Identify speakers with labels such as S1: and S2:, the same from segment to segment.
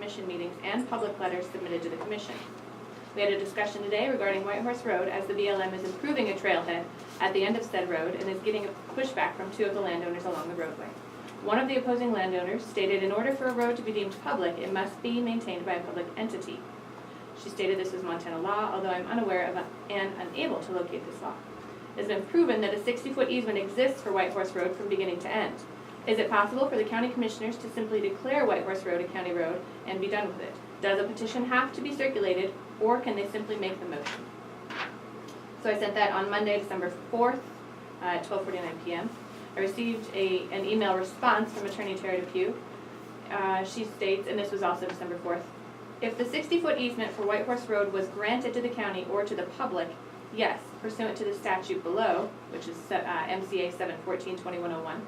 S1: commission meetings and public letters submitted to the commission. We had a discussion today regarding White Horse Road as the BLM is improving a trailhead at the end of said road and is getting a pushback from two of the landowners along the roadway. One of the opposing landowners stated in order for a road to be deemed public, it must be maintained by a public entity. She stated this was Montana law, although I'm unaware of and unable to locate this law. It has been proven that a 60-foot easement exists for White Horse Road from beginning to end. Is it possible for the county commissioners to simply declare White Horse Road a county road and be done with it? Does a petition have to be circulated, or can they simply make the motion? So I sent that on Monday, December 4th at 12:49 p.m. I received an email response from Attorney Tara Depew. She states, and this was also December 4th, if the 60-foot easement for White Horse Road was granted to the county or to the public, yes, pursuant to the statute below, which is MCA 714-2101,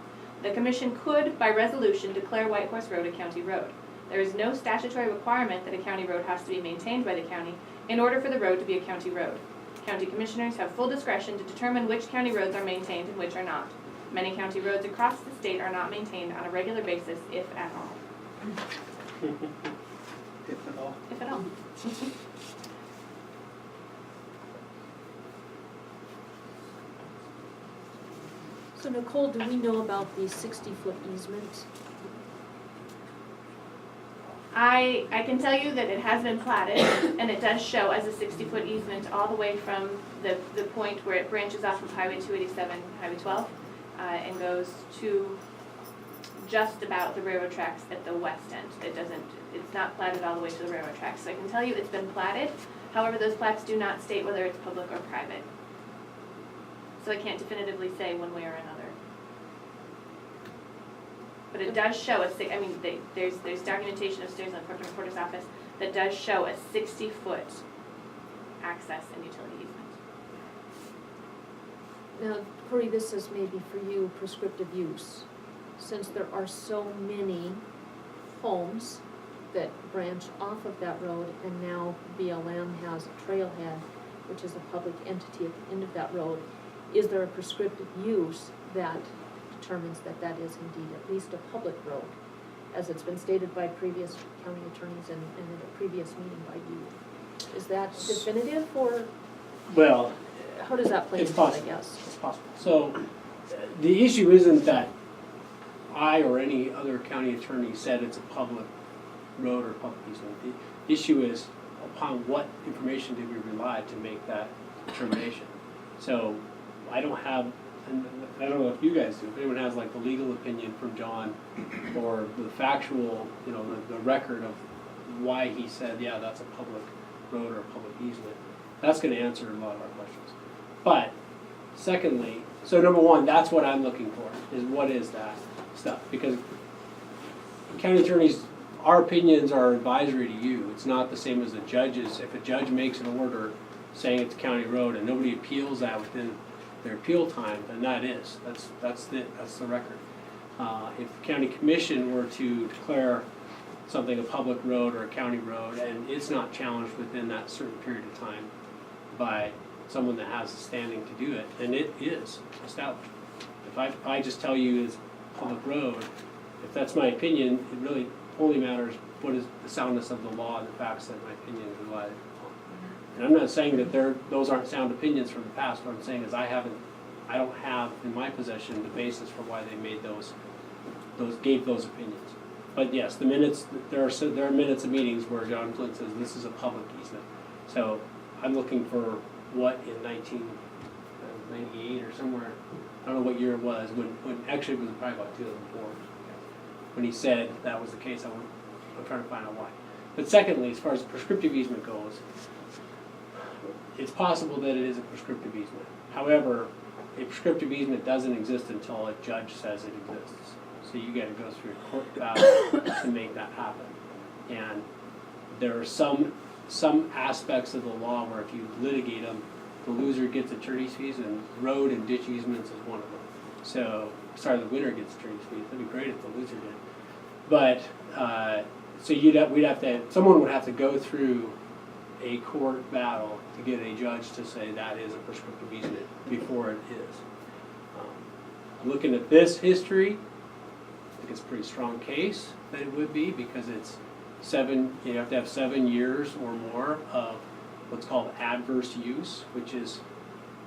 S1: the commission could, by resolution, declare White Horse Road a county road. There is no statutory requirement that a county road has to be maintained by the county in order for the road to be a county road. County commissioners have full discretion to determine which county roads are maintained and which are not. Many county roads across the state are not maintained on a regular basis, if at all.
S2: If at all.
S1: If at all.
S3: So Nicole, do we know about the 60-foot easement?
S1: I can tell you that it has been platted, and it does show as a 60-foot easement all the way from the point where it branches off of Highway 287, Highway 12, and goes to just about the railroad tracks at the west end. It's not platted all the way to the railroad tracks. So I can tell you it's been platted. However, those plats do not state whether it's public or private. So I can't definitively say one way or another. But it does show there's documentation upstairs in the clerk reporter's office that does show a 60-foot access and utility easement.
S3: Now, Corey, this is maybe for you prescriptive use. Since there are so many homes that branch off of that road, and now BLM has a trailhead, which is a public entity at the end of that road, is there a prescriptive use that determines that that is indeed at least a public road, as it's been stated by previous county attorneys and in a previous meeting by you? Is that definitive, or
S2: Well,
S3: how does that play
S2: it's
S3: into it, I
S2: possible.
S3: guess?
S2: It's possible. So the issue isn't that I or any other county attorney said it's a public road or public easement. The issue is upon what information did we rely to make that determination. So I don't have, and I don't know if you guys do, if anyone has like the legal opinion from John or the factual, the record of why he said, yeah, that's a public road or a public easement, that's going to answer a lot of our questions. But secondly, so number one, that's what I'm looking for, is what is that stuff? Because county attorneys, our opinions are advisory to you. It's not the same as a judge's. If a judge makes an order saying it's a county road and nobody appeals that within their appeal time, then that's the record. If the county commission were to declare something a public road or a county road and it's not challenged within that certain period of time by someone that has the standing to do it, then it is established. If I just tell you it's a public road, if that's my opinion, it really only matters what is the soundness of the law and the facts that my opinion is relied upon. And I'm not saying that those aren't sound opinions from the past. What I'm saying is I don't have in my possession the basis for why they made gave those opinions. But yes, the minutes, there are minutes of meetings where John Flint says this is a public easement. So I'm looking for what in 1998 or somewhere, I don't know what year it was, when actually it was probably about 2004, when he said that was the case. I'm trying to find out why. But secondly, as far as prescriptive easement goes, it's possible that it is a prescriptive easement. However, a prescriptive easement doesn't exist until a judge says it exists. So you got to go through a court battle to make that happen. And there are some aspects of the law where if you litigate them, the loser gets attorney's fees, and road and ditch easements is one of them. So, the winner gets attorney's fees. That'd be great if the loser did. But so someone would have to go through a court battle to get a judge to say that is a prescriptive easement before it is. Looking at this history, I think it's a pretty strong case that it would be, because it's you have to have 7 years or more of what's called adverse use, which is,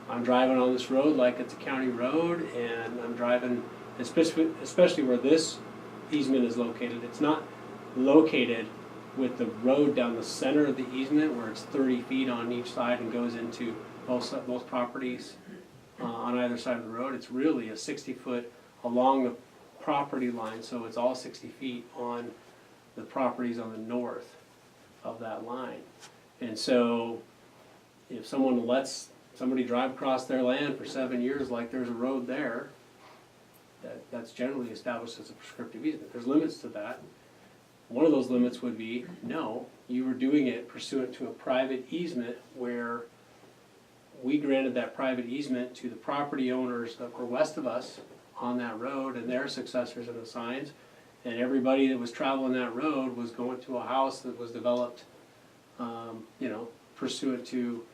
S2: I'm driving on this road like it's a county road, and I'm driving, especially where this easement is located, it's not located with the road down the center of the easement where it's 30 feet on each side and goes into both properties on either side of the road. It's really a 60-foot along the property line, so it's all 60 feet on the properties on the north of that line. And so if someone lets somebody drive across their land for 7 years like there's a road there, that's generally established as a prescriptive easement. There's limits to that. One of those limits would be, no, you were doing it pursuant to a private easement where we granted that private easement to the property owners that were west of us on that road and their successors and assigns. And everybody that was traveling that road was going to a house that was developed, pursuant to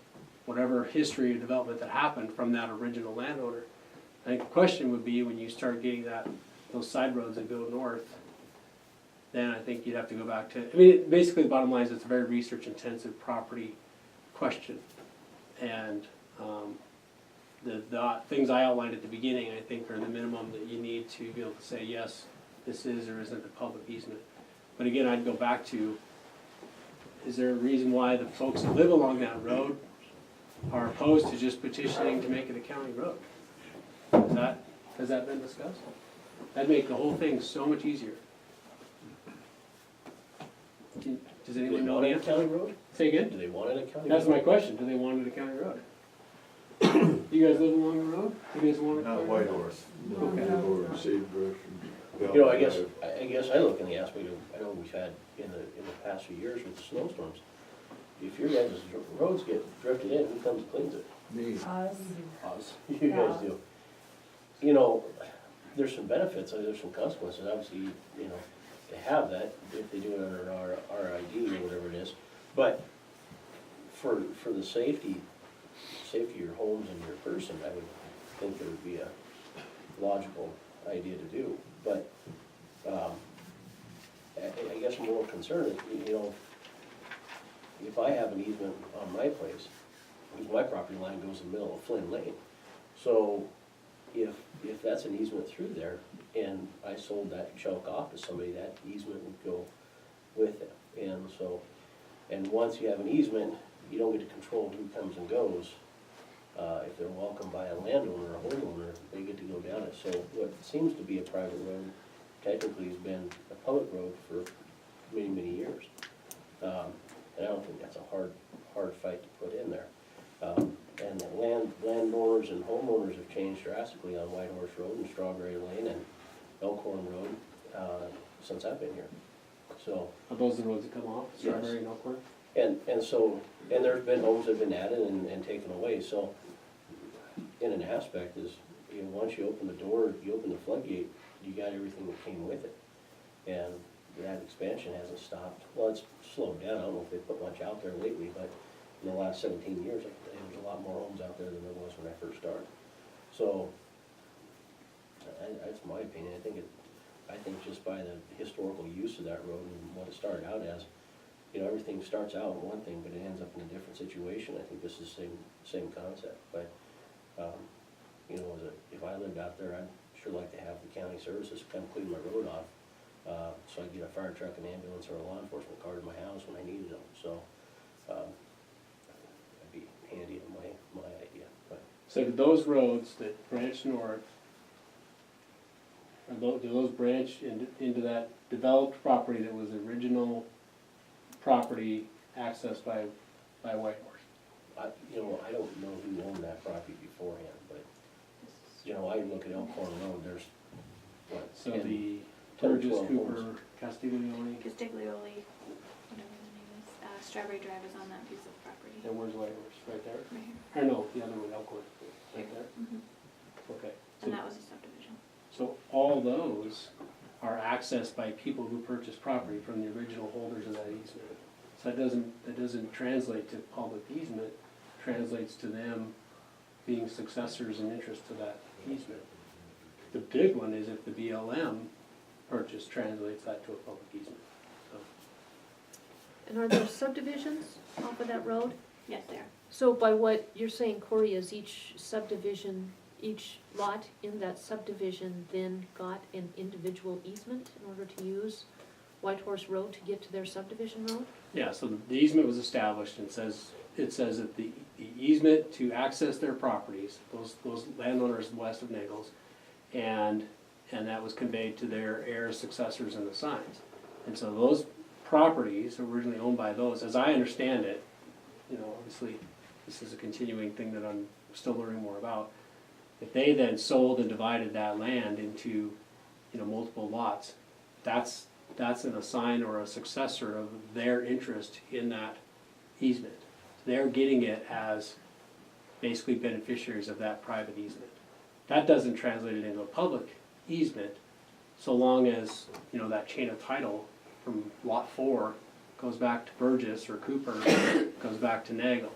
S2: whatever history of development that happened from that original landowner. I think the question would be, when you start getting those side roads that go north, then I think you'd have to go back to, basically the bottom line is it's a very research-intensive property question. And the things I outlined at the beginning, I think, are the minimum that you need to be able to say, yes, this is or isn't a public easement. But again, I'd go back to, is there a reason why the folks that live along that road are opposed to just petitioning to make it a county road? Has that been discussed? That'd make the whole thing so much easier. Does
S4: Do they
S2: anyone know
S4: want
S2: the
S4: it a
S2: answer?
S4: county road?
S2: Say again?
S4: Do they want it a county road?
S2: That's my question, do they want it a county road? You guys live along the road? You guys want it? a
S5: Not
S2: county
S5: White
S2: road?
S5: Horse.
S2: Okay.
S5: Or Sagebrush and
S4: You know, I
S5: Bell
S4: guess I look in the aspect of, I know we've had in the past few years with the snowstorms, if your guys' roads get drifted in, who comes and cleans it?
S5: Me.
S4: Us. You guys do. You know, there's some benefits, there's some consequences, obviously, to have that, if they do it under our ID or whatever it is. But for the safety of your homes and your person, I would think there would be a logical idea to do. But, I guess I'm more concerned, if I have an easement on my place, because my property line goes in the middle of Flynn Lane. So if that's an easement through there, and I sold that chunk off to somebody, that easement would go with it. And once you have an easement, you don't get to control who comes and goes. If they're welcomed by a landowner or a homeowner, they get to go down it. So what seems to be a private road technically has been a public road for many, many years. And I don't think that's a hard fight to put in there. And the landowners and homeowners have changed drastically on White Horse Road and Strawberry Lane and Elkhorn Road since I've been here. So,
S2: Are those the roads that come off,
S4: Yes.
S2: Strawberry and Elkhorn?
S4: and there's been homes that have been added and taken away. So, in an aspect is, once you open the door, you open the floodgate, you got everything that came with it. And that expansion hasn't stopped. Well, it's slowed down. I don't know if they put much out there lately, but in the last 17 years, there's a lot more homes out there than there was when I first started. So, that's my opinion. I think just by the historical use of that road and what it started out as, everything starts out in one thing, but it ends up in a different situation. I think this is the same concept. But, if I lived out there, I'd sure like to have the county services come clean my road off, so I can get a fire truck, an ambulance, or a law enforcement car to my house when I needed them. So, that'd be handy in my idea. But
S2: So do those roads that branch north, do those branch into that developed property that was the original property accessed by White Horse?
S4: I don't know who owned that property beforehand, but, I look at Elkhorn Road, there's, what?
S2: So
S4: 10,
S2: the
S4: 10 or
S2: Burgess,
S4: 12
S2: Cooper,
S4: homes.
S2: Castiglione,
S1: Castiglione, whatever the name is, Strawberry Drive is on that piece of property.
S2: and where's White Horse? Right there?
S1: Right here.
S2: Or no, the other one, Elkhorn, right there?
S1: Mhm.
S2: Okay. So-
S1: And that was a subdivision.
S2: So all those are accessed by people who purchased property from the original holders of that easement. So that doesn't translate to public easement, translates to them being successors in interest to that easement. The big one is if the BLM purchase translates that to a public easement. So
S3: And are there subdivisions off of that road?
S1: Yes, there.
S3: So by what you're saying, Corey, is each subdivision, each lot in that subdivision then got an individual easement in order to use White Horse Road to get to their subdivision road?
S2: Yeah, so the easement was established and it says that the easement to access their properties, those landowners west of Nagels, and that was conveyed to their heirs, successors, and assigns. And so those properties originally owned by those, as I understand it, you know, obviously, this is a continuing thing that I'm still learning more about. If they then sold and divided that land into, you know, multiple lots, that's an assign or a successor of their interest in that easement. They're getting it as basically beneficiaries of that private easement. That doesn't translate it into a public easement, so long as, you know, that chain of title from lot 4 goes back to Burgess or Cooper, goes back to Nagel.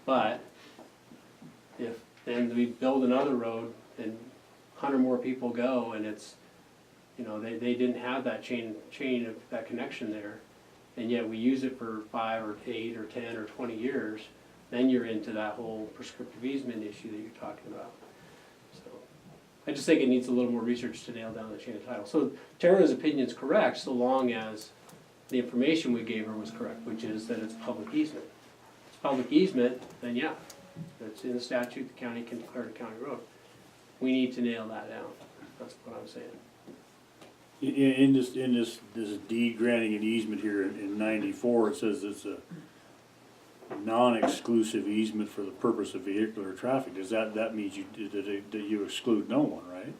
S2: But if then we build another road and 100 more people go and it's, you know, they didn't have that chain of that connection there, and yet we use it for 5 or 8 or 10 or 20 years, then you're into that whole prescriptive easement issue that you're talking about. So I just think it needs a little more research to nail down the chain of title. So Tara's opinion is correct, so long as the information we gave her was correct, which is that it's public easement. If it's public easement, then yeah, it's in the statute, the county can declare it a county road. We need to nail that down. That's what I'm saying.
S6: In this deed granting an easement here in 94, it says it's a non-exclusive easement for the purpose of vehicular traffic. Does that means that you exclude no one, right?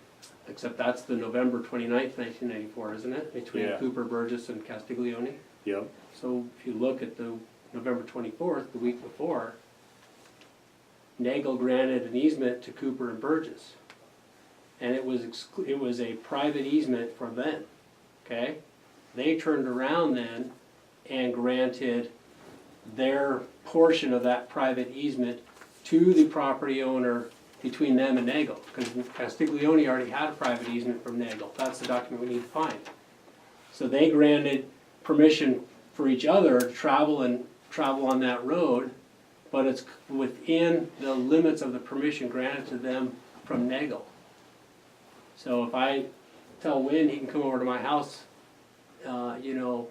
S2: Except that's the November 29th, 1994, isn't it? Between
S6: Yeah.
S2: Cooper, Burgess, and Castiglione.
S6: Yep.
S2: So if you look at the November 24th, the week before, Nagel granted an easement to Cooper and Burgess. And it was a private easement for them, okay? They turned around then and granted their portion of that private easement to the property owner between them and Nagel, because Castiglione already had a private easement from Nagel. That's the document we need to find. So they granted permission for each other to travel on that road, but it's within the limits of the permission granted to them from Nagel. So if I tell Wynn he can come over to my house, you know,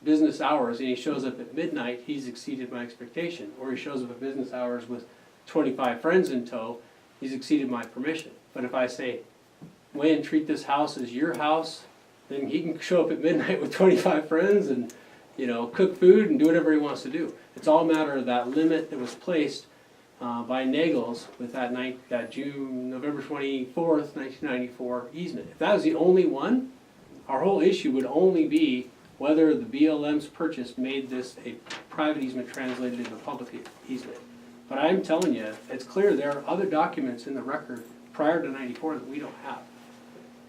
S2: business hours, and he shows up at midnight, he's exceeded my expectation. Or he shows up at business hours with 25 friends in tow, he's exceeded my permission. But if I say, Wynn, treat this house as your house, then he can show up at midnight with 25 friends and, you know, cook food and do whatever he wants to do. It's all a matter of that limit that was placed by Nagels with that November 24th, 1994 easement. If that was the only one, our whole issue would only be whether the BLM's purchase made this a private easement translated into a public easement. But I'm telling you, it's clear there are other documents in the record prior to 94 that we don't have.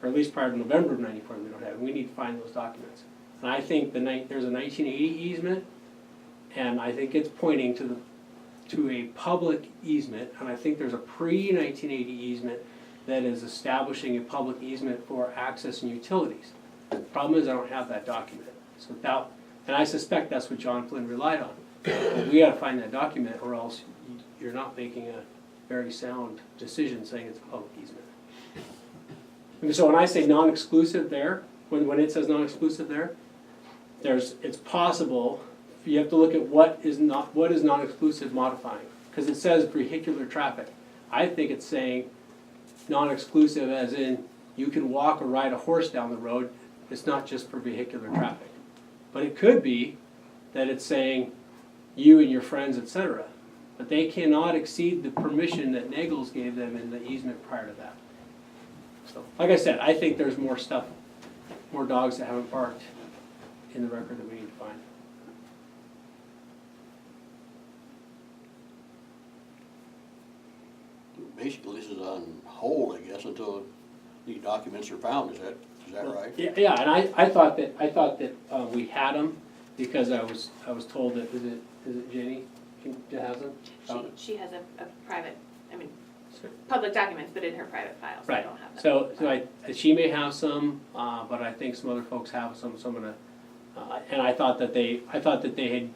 S2: Or at least prior to November of 94 that we don't have. We need to find those documents. And I think there's a 1980 easement, and I think it's pointing to a public easement, and I think there's a pre-1980 easement that is establishing a public easement for access and utilities. The problem is I don't have that document. So and I suspect that's what John Flynn relied on. But we gotta find that document, or else you're not making a very sound decision saying it's a public easement. And so when I say non-exclusive there, when it says non-exclusive there, it's possible. You have to look at what is non-exclusive modifying, because it says vehicular traffic. I think it's saying non-exclusive as in you can walk or ride a horse down the road. It's not just for vehicular traffic. But it could be that it's saying you and your friends, etc. But they cannot exceed the permission that Nagels gave them in the easement prior to that. So, like I said, I think there's more stuff, more dogs that haven't barked in the record that we need to find.
S7: Basically, this is on hold, I guess, until the documents are found, is that right?
S2: Yeah, and I thought that we had them because I was told that, is it Jenny that has them?
S1: She has a private, public documents, but in her private file, so I
S2: Right.
S1: don't have them.
S2: So she may have some, but I think some other folks have some, so I'm gonna And I thought that they had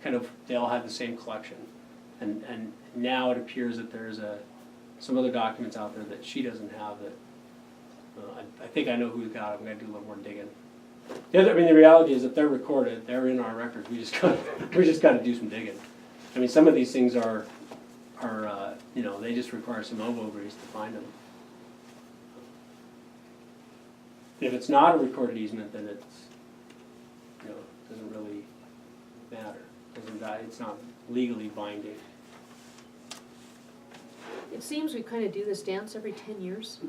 S2: kind of, they all had the same collection. And now it appears that there's some other documents out there that she doesn't have that, I think I know who's got it, I'm gonna do a little more digging. The reality is if they're recorded, they're in our records, we just gotta do some digging. I mean, some of these things are, they just require some elbow grease to find them. If it's not a recorded easement, then it's, doesn't really matter. It's not legally binding.
S3: It seems we kind of do this dance every 10 years.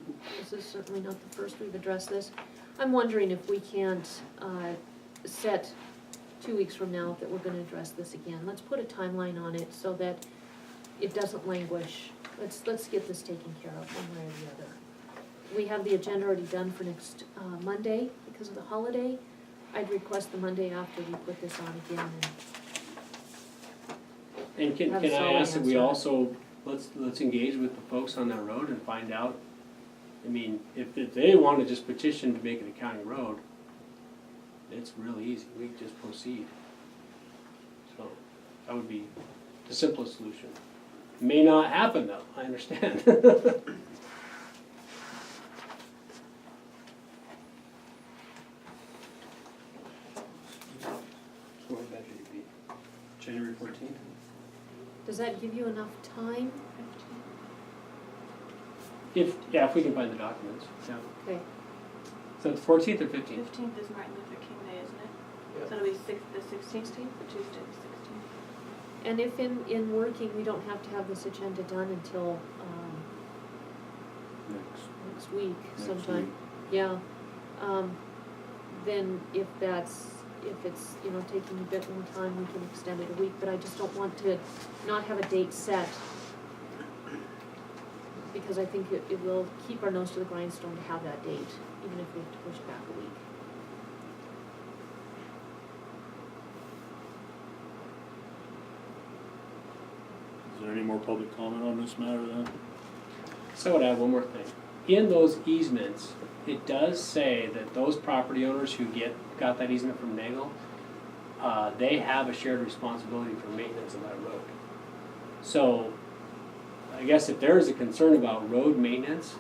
S3: This is certainly not the first we've addressed this. I'm wondering if we can't set 2 weeks from now that we're gonna address this again. Let's put a timeline on it so that it doesn't languish. Let's get this taken care of one way or the other. We have the agenda already done for next Monday because of the holiday. I'd request the Monday after we put this on again.
S2: And can
S3: Have
S2: I
S3: Solly
S2: ask that we
S3: answer.
S2: also, let's engage with the folks on that road and find out, I mean, if they want to just petition to make it a county road, it's really easy, we can just proceed. So, that would be the simplest solution. May not happen though, I understand. So what would that date be? January 14th?
S3: Does that give you enough time?
S2: If we can find the documents, yeah.
S3: Okay.
S2: So the 14th or 15th?
S1: 15th is Martin Luther King Day, isn't it?
S4: Yeah.
S1: So it'll be the 16th, or Tuesday the 16th?
S3: And if in working, we don't have to have this agenda done until next week sometime. Yeah. Then if it's, taking a bit more time, we can extend it a week, but I just don't want to not have a date set. Because I think it will keep our nose to the grindstone to have that date, even if we have to push back a week.
S6: Is there any more public comment on this matter then?
S2: So I would add one more thing. In those easements, it does say that those property owners who got that easement from Nagel, they have a shared responsibility for maintenance of that road. So, I guess if there is a concern about road maintenance,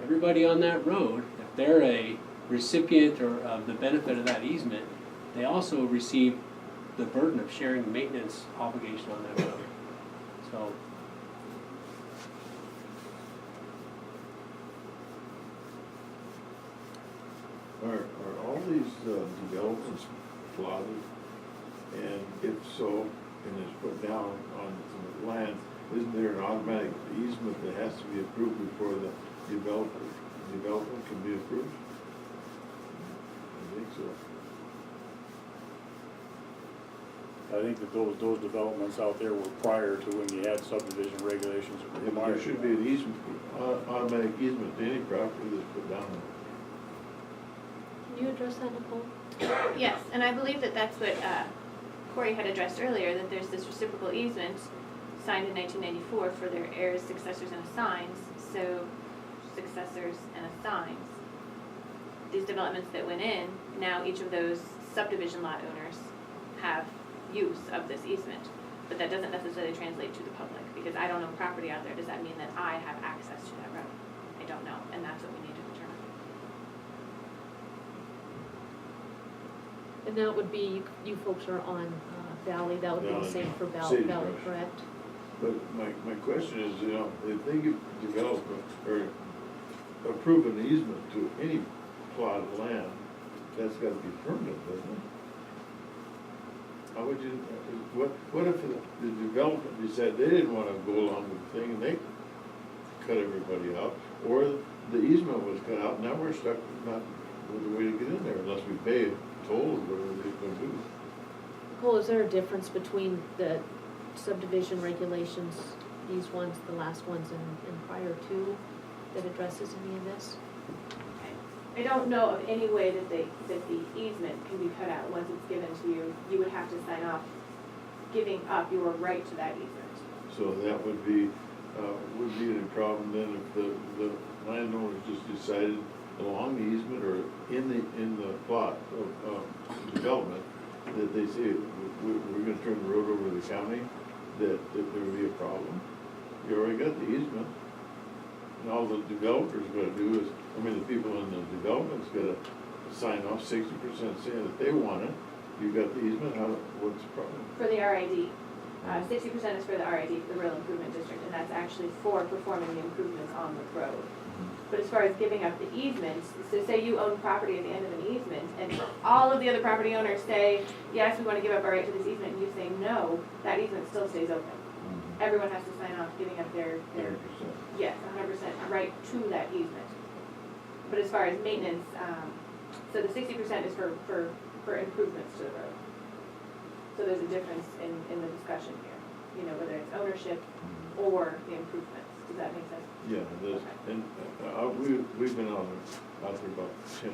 S2: everybody on that road, if they're a recipient or of the benefit of that easement, they also receive the burden of sharing the maintenance obligation on that road. So,
S5: Are all these developments plotted? And if so, and it's put down on some land, isn't there an automatic easement that has to be approved before the development can be approved? I think so.
S6: I think that those developments out there were prior to when you had subdivision regulations that
S5: Yeah, but
S6: required.
S5: there should be an easement, automatic easement to any property that's put down there.
S3: Can you address that, Nicole?
S1: Yes, and I believe that that's what Corey had addressed earlier, that there's this reciprocal easement signed in 1994 for their heirs, successors, and assigns. So, successors and assigns. These developments that went in, now each of those subdivision lot owners have use of this easement. But that doesn't necessarily translate to the public, because I don't own property out there. Does that mean that I have access to that road? I don't know, and that's what we need to determine.
S3: And that would be, you folks are on Valley, that would be the
S5: Valley.
S3: same for
S5: Sagebrush.
S3: Valley, correct?
S5: But my question is, if they give development or approve an easement to any plot of land, that's gotta be permanent, doesn't it? How would you, what if the development decided they didn't wanna go along with the thing and they cut everybody out? Or the easement was cut out, now we're stuck not with a way to get in there unless we pay a toll or whatever they're gonna do.
S3: Nicole, is there a difference between the subdivision regulations, these ones, the last ones, and prior to, that addresses any of this?
S1: I don't know of any way that the easement can be cut out once it's given to you. You would have to sign off giving up your right to that easement.
S5: So that would be a problem then if the landowner just decided along the easement or in the plot of, development, that they say, we're gonna turn the road over to the county, that there would be a problem. You already got the easement. And all the developer's gotta do is, the people in the development's gotta sign off 60% saying that they want it. You got the easement, what's the problem?
S1: For the RID, 60% is for the RID, for the Rural Improvement District, and that's actually for performing the improvements on the road. But as far as giving up the easements, so say you own property at the end of an easement, and all of the other property owners say, yes, we want to give up our right to this easement, and you say no, that easement still stays open. Everyone has to sign off giving up their
S5: 100%.
S1: yes, 100% right to that easement. But as far as maintenance, so the 60% is for improvements to the road. So there's a difference in the discussion here, whether it's ownership or the improvements. Does that make sense?
S5: Yeah, there's, and, we've been out there about 10,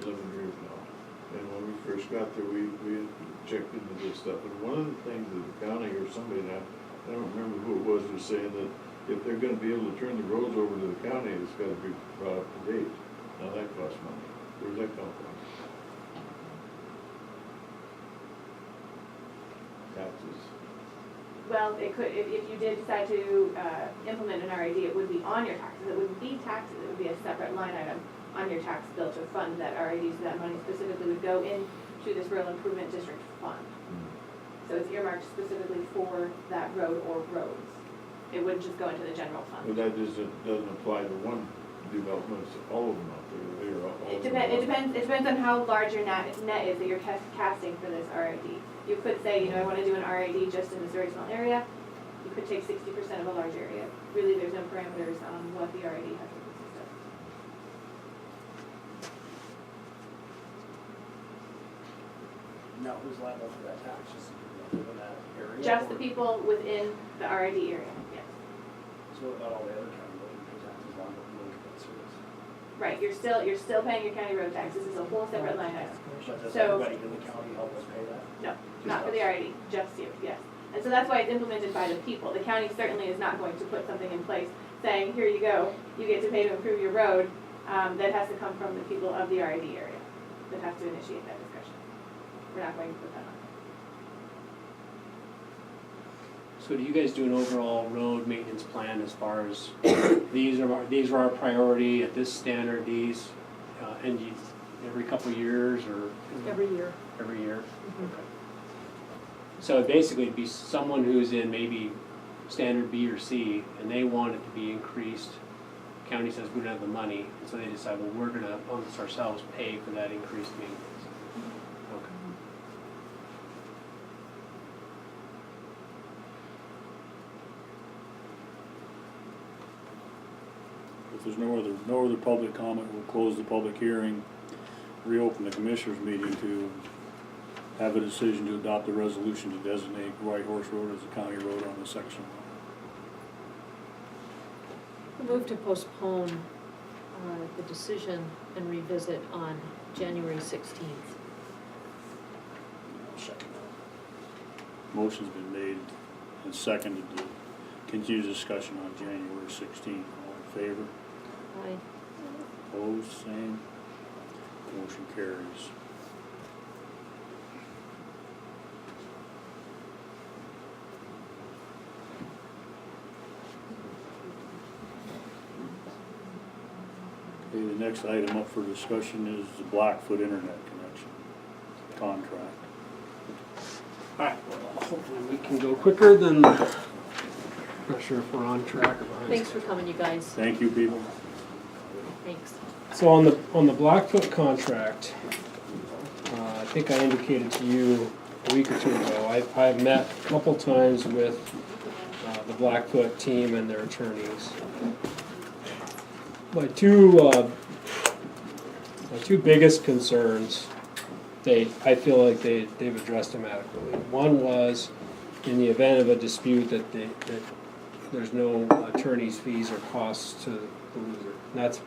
S5: 11 years now. And when we first got there, we checked into this stuff, and one of the things that the county or somebody, I don't remember who it was saying that if they're gonna be able to turn the roads over to the county, it's gotta be brought up to date. Now that costs money. Where's that come from? Taxes.
S1: Well, it could, if you did decide to implement an RID, it would be on your taxes. It wouldn't be taxes, it would be a separate line item on your tax bill to fund that RID, so that money specifically would go into this Rural Improvement District fund. So it's earmarked specifically for that road or roads. It wouldn't just go into the general
S5: But
S1: fund.
S5: that doesn't apply to one development, it's all of them out there. They're all
S1: It
S5: of them.
S1: depends on how large your net is that you're casting for this RID. You could say, I want to do an RID just in this very small area. You could take 60% of a large area. Really, there's no parameters on what the RID has to consist of.
S2: Now, who's liable for that tax? Just the people in that area?
S1: Just the
S2: or-
S1: people within the RID area, yes.
S2: So what about all the other county road taxes on the road service?
S1: Right, you're still paying your county road tax. This is a whole separate line item.
S2: But does
S1: So-
S2: everybody in the county help us pay that?
S1: No, not for the RID, just you, yes. And so that's why it's implemented by the people. The county certainly is not going to put something in place saying, here you go, you get to pay to improve your road. That has to come from the people of the RID area that have to initiate that discussion. We're not going to put that on.
S2: So do you guys do an overall road maintenance plan as far as, these are our priority at this standard, these, and you, every couple of years or?
S3: Every year.
S2: Every year?
S3: Mhm.
S2: Okay. So it'd basically be someone who's in maybe standard B or C, and they want it to be increased. County says we don't have the money, and so they decide, well, we're gonna, amongst ourselves, pay for that increased maintenance. Okay.
S6: If there's no other public comment, we'll close the public hearing, reopen the commissioners meeting to have a decision to adopt a resolution to designate White Horse Road as a county road on the section.
S3: Move to postpone the decision and revisit on January 16th.
S6: Motion's been made and seconded to continue discussion on January 16th. All in favor?
S3: Aye.
S6: Opposed, same. Motion carries. Okay, the next item up for discussion is the Blackfoot Internet connection contract.
S2: All right, well, hopefully we can go quicker than, not sure if we're on track or behind.
S3: Thanks for coming, you guys.
S6: Thank you, people.
S3: Thanks.
S8: So on the Blackfoot contract, I think I indicated to you a week or two ago, I've met a couple times with the Blackfoot team and their attorneys. My two biggest concerns, I feel like they've addressed them adequately. One was, in the event of a dispute, that there's no attorney's fees or costs to the loser. And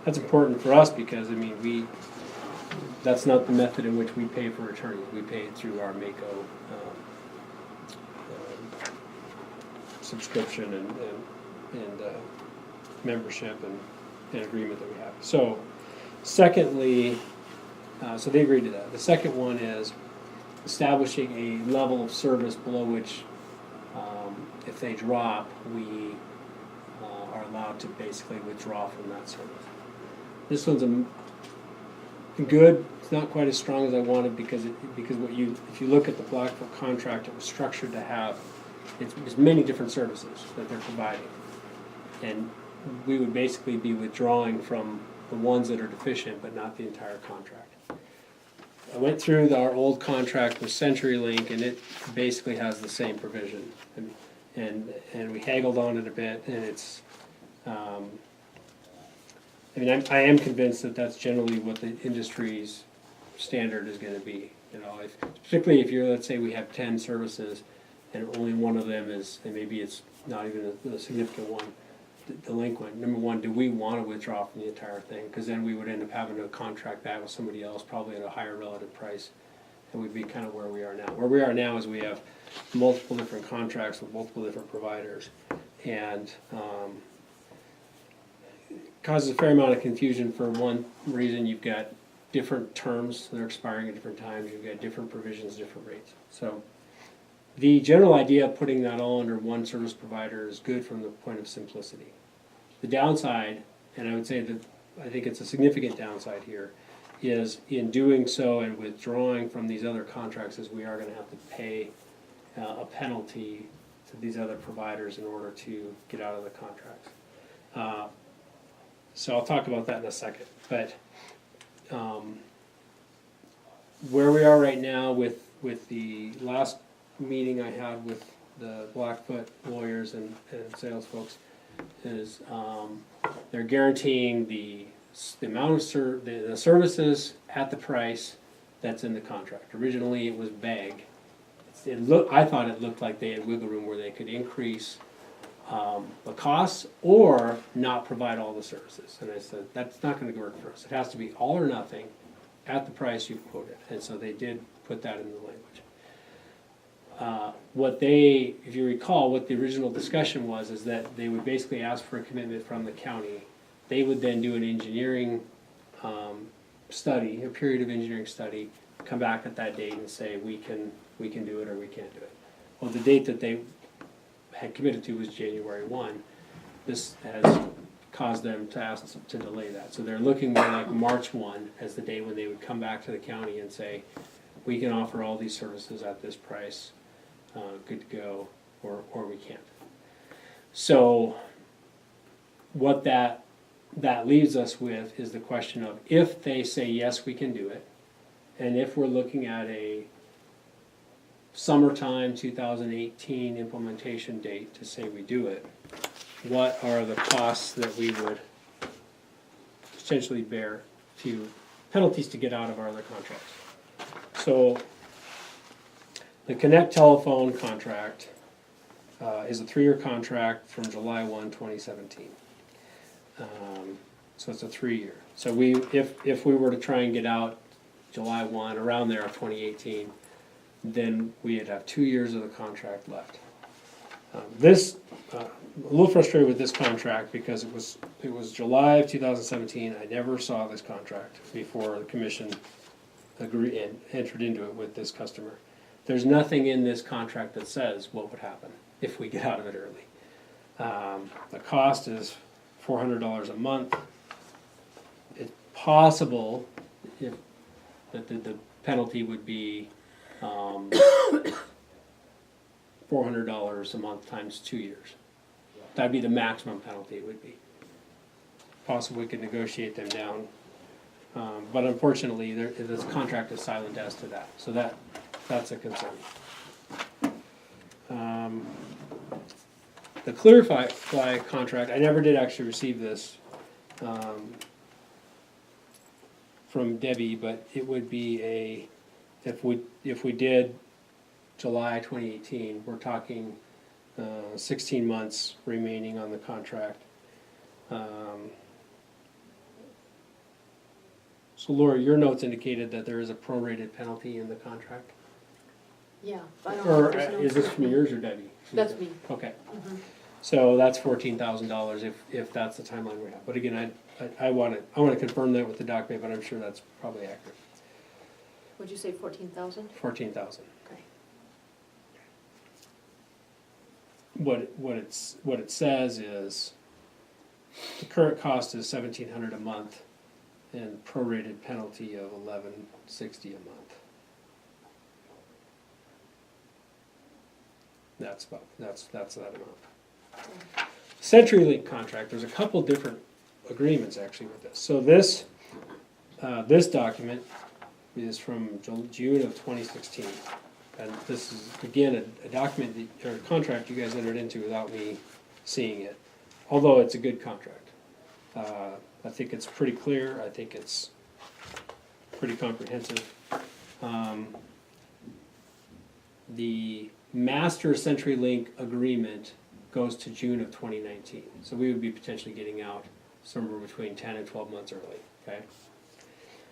S8: that's important for us because, that's not the method in which we pay for attorneys. We pay it through our Mako subscription and membership and agreement that we have. So Secondly, so they agreed to that. The second one is establishing a level of service below which, if they drop, we are allowed to basically withdraw from that service. This one's good. It's not quite as strong as I wanted because if you look at the Blackfoot contract, it was structured to have it's many different services that they're providing, and we would basically be withdrawing from the ones that are deficient, but not the entire contract. I went through our old contract with CenturyLink, and it basically has the same provision, and we haggled on it a bit, and it's. I mean, I am convinced that that's generally what the industry's standard is gonna be, you know, particularly if you're, let's say we have 10 services and only one of them is, and maybe it's not even a significant one, delinquent. Number one, do we wanna withdraw from the entire thing? Cause then we would end up having to contract that with somebody else, probably at a higher relative price, and we'd be kind of where we are now. Where we are now is we have multiple different contracts with multiple different providers, and, causes a fair amount of confusion for one reason. You've got different terms that are expiring at different times, you've got different provisions, different rates. So the general idea of putting that all under one service provider is good from the point of simplicity. The downside, and I would say that I think it's a significant downside here, is in doing so and withdrawing from these other contracts is we are gonna have to pay a penalty to these other providers in order to get out of the contracts. So I'll talk about that in a second, but where we are right now with the last meeting I had with the Blackfoot lawyers and sales folks is they're guaranteeing the amount of the services at the price that's in the contract. Originally it was vague. I thought it looked like they had wiggle room where they could increase the costs or not provide all the services. And I said, that's not gonna work for us. It has to be all or nothing at the price you've quoted. And so they did put that in the language. If you recall, what the original discussion was is that they would basically ask for a commitment from the county. They would then do an engineering study, a period of engineering study, come back at that date and say, we can do it or we can't do it. Well, the date that they had committed to was January 1. This has caused them to ask to delay that. So they're looking more like March 1 as the day when they would come back to the county and say, we can offer all these services at this price, good to go, or we can't. So what that leaves us with is the question of if they say, yes, we can do it, and if we're looking at a summertime 2018 implementation date to say we do it, what are the costs that we would potentially bear to penalties to get out of our other contracts? So the Connect Telephone contract is a 3-year contract from July 1, 2017. So it's a 3-year. So if we were to try and get out July 1, around there of 2018, then we'd have 2 years of the contract left. A little frustrated with this contract because it was July of 2017. I never saw this contract before the commission agreed and entered into it with this customer. There's nothing in this contract that says what would happen if we get out of it early. The cost is $400 a month. It's possible that the penalty would be $400 a month times 2 years. That'd be the maximum penalty it would be. Possible we could negotiate them down, but unfortunately, this contract is silent as to that. So that's a concern. The Clearfly contract, I never did actually receive this from Debbie, but it would be if we did July 2018, we're talking 16 months remaining on the contract. So Laura, your notes indicated that there is a prorated penalty in the contract?
S3: Yeah. I don't know
S8: Or
S3: if there's no
S8: is this from
S3: certain-
S8: yours or Debbie?
S3: That's me.
S8: Okay,
S3: Mhm.
S8: so that's $14,000 if that's the timeline we have. But again, I wanna confirm that with the document, but I'm sure that's probably accurate,
S3: Would you say 14,000?
S8: 14,000.
S3: Okay.
S8: What it says is, the current cost is 1,700 a month, and prorated penalty of 1160 a month. That's that amount. CenturyLink contract, there's a couple different agreements actually with this. So this document is from June of 2016. And this is, again, a document, or a contract you guys entered into without me seeing it, although it's a good contract. I think it's pretty clear, I think it's pretty comprehensive. The master CenturyLink agreement goes to June of 2019. So we would be potentially getting out somewhere between 10 and 12 months early, okay?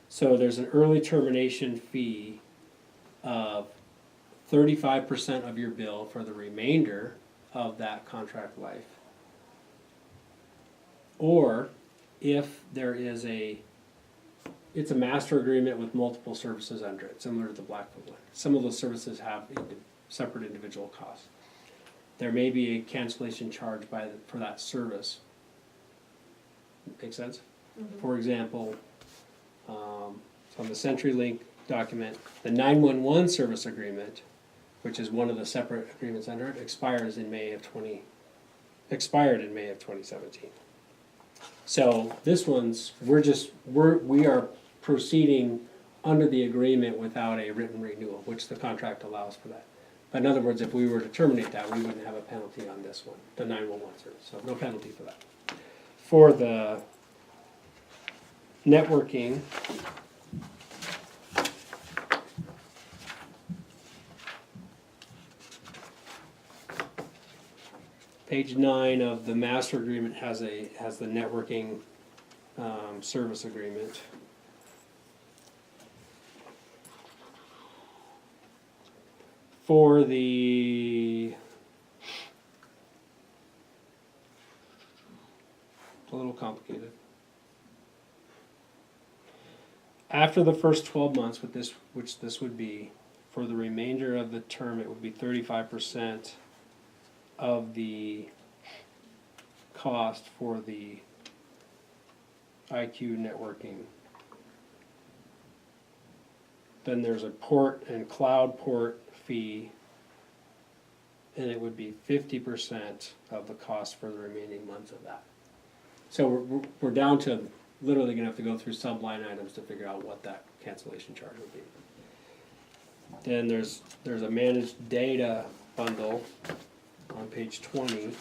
S8: So there's an early termination fee of 35% of your bill for the remainder of that contract life. Or if there is it's a master agreement with multiple services under it, similar to the Blackfoot one. Some of those services have separate individual costs. There may be a cancellation charge for that service. Make sense?
S3: Mhm.
S8: For example, so on the CenturyLink document, the 911 service agreement, which is one of the separate agreements under it, expired in May of 2017. So this one's, we are proceeding under the agreement without a written renewal, which the contract allows for that. But in other words, if we were to terminate that, we wouldn't have a penalty on this one, the 911 service, so no penalty for that. For the networking, page 9 of the master agreement has the networking service agreement. For the, it's a little complicated. After the first 12 months, which this would be, for the remainder of the term, it would be 35% of the cost for the IQ networking. Then there's a port and cloud port fee, and it would be 50% of the cost for the remaining months of that. So we're down to literally gonna have to go through sub-line items to figure out what that cancellation charge would be. Then there's a managed data bundle on page 20.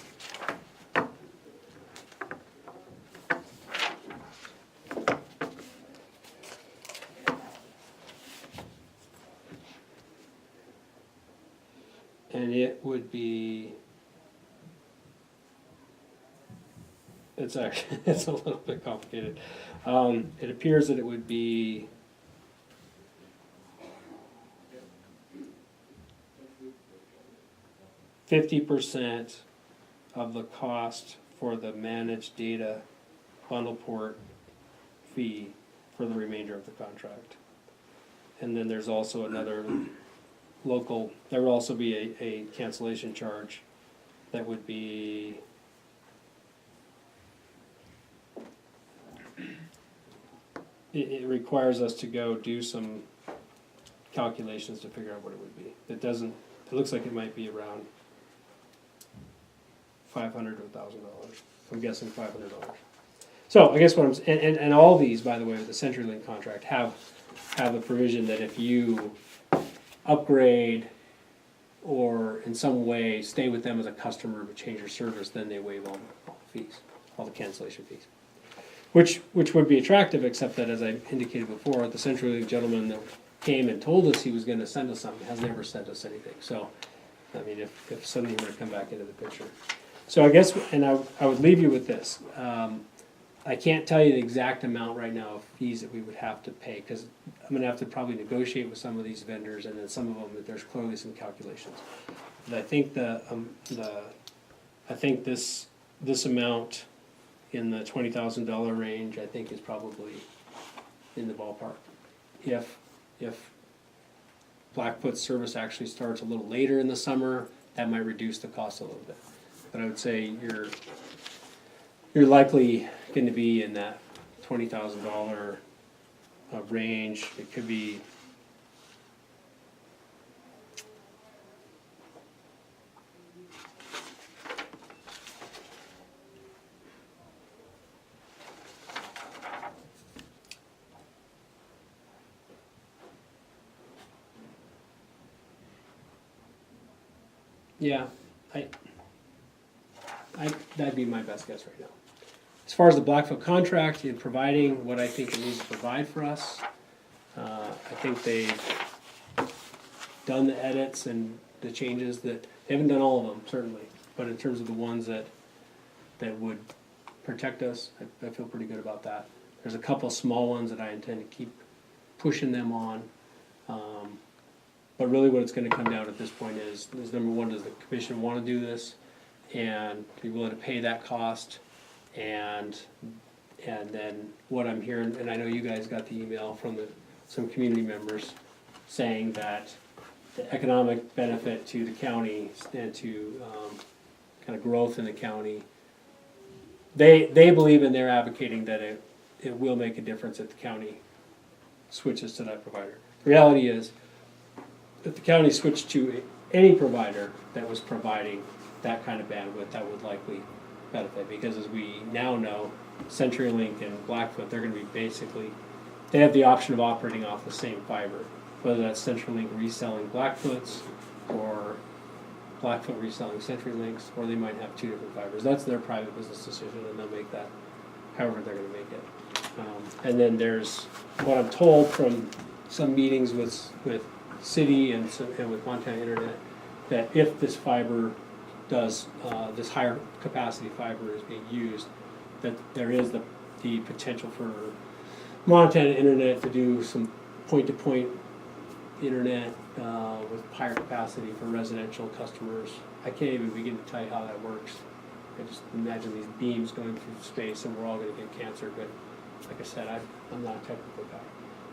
S8: And it would be, it's actually, it's a little bit complicated. It appears that it would be 50% of the cost for the managed data bundle port fee for the remainder of the contract. And then there's also another there would also be a cancellation charge that would be it requires us to go do some calculations to figure out what it would be. It looks like it might be around $500 to $1,000. I'm guessing $500. So I guess and all these, by the way, with the CenturyLink contract have a provision that if you upgrade or in some way stay with them as a customer but change your service, then they waive all the fees, all the cancellation fees. Which would be attractive, except that, as I indicated before, the CenturyLink gentleman that came and told us he was gonna send us something has never sent us anything. So, I mean, if something were to come back into the picture. So I guess, and I would leave you with this. I can't tell you the exact amount right now of fees that we would have to pay, because I'm gonna have to probably negotiate with some of these vendors, and then some of them, that there's clearly some calculations. But I think I think this amount in the $20,000 range, I think is probably in the ballpark. If Blackfoot service actually starts a little later in the summer, that might reduce the cost a little bit. But I would say you're likely going to be in that $20,000 range. It could be yeah, that'd be my best guess right now. As far as the Blackfoot contract in providing what I think it needs to provide for us, I think they've done the edits and the changes that, they haven't done all of them, certainly, but in terms of the ones that would protect us, I feel pretty good about that. There's a couple small ones that I intend to keep pushing them on. But really what it's gonna come down at this point is number one, does the commission wanna do this? And be willing to pay that cost? And then what I'm hearing, and I know you guys got the email from some community members saying that the economic benefit to the county and to kind of growth in the county, they believe and they're advocating that it will make a difference if the county switches to that provider. The reality is, if the county switched to any provider that was providing that kind of bandwidth, that would likely benefit, because as we now know, CenturyLink and Blackfoot, they're gonna be basically, they have the option of operating off the same fiber, whether that's CenturyLink reselling Blackfoot's, or Blackfoot reselling CenturyLink's, or they might have two different fibers. That's their private business decision, and they'll make that however they're gonna make it. And then there's, what I'm told from some meetings with city and with Montana Internet, that if this fiber does, this higher capacity fiber is being used, that there is the potential for Montana Internet to do some point-to-point internet with higher capacity for residential customers. I can't even begin to tell you how that works. I just imagine these beams going through space and we're all gonna get cancer, but like I said, I'm not a technical guy.